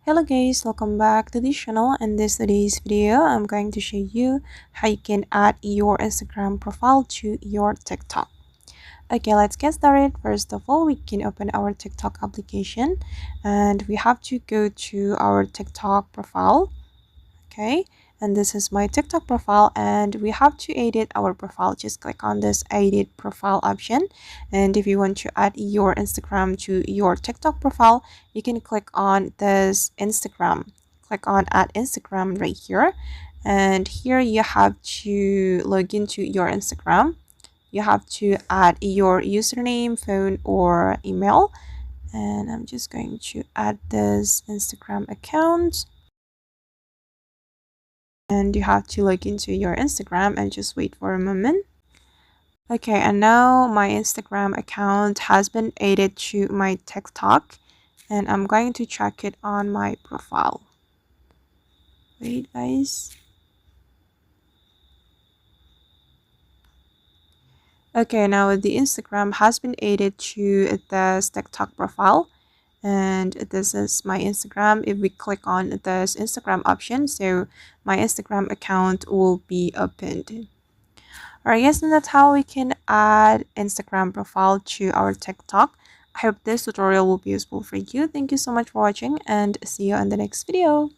Hello guys, welcome back to this channel. In today's video, I'm going to show you how you can add your Instagram profile to your TikTok. Okay, let's get started. First of all, we can open our TikTok application and we have to go to our TikTok profile. Okay, and this is my TikTok profile and we have to edit our profile. Just click on this edit profile option, and if you want to add your Instagram to your TikTok profile, you can click on this Instagram. Click on add Instagram right here, and here you have to log into your Instagram. You have to add your username, phone, or email, and I'm just going to add this Instagram account. And you have to log into your Instagram and just wait for a moment. Okay, and now my Instagram account has been added to my TikTok, and I'm going to check it on my profile. Wait, guys. Okay, now the Instagram has been added to this TikTok profile, and this is my Instagram. If we click on this Instagram option, so my Instagram account will be opened. Alright, yes, and that's how we can add Instagram profile to our TikTok. I hope this tutorial will be useful for you. Thank you so much for watching and see you in the next video.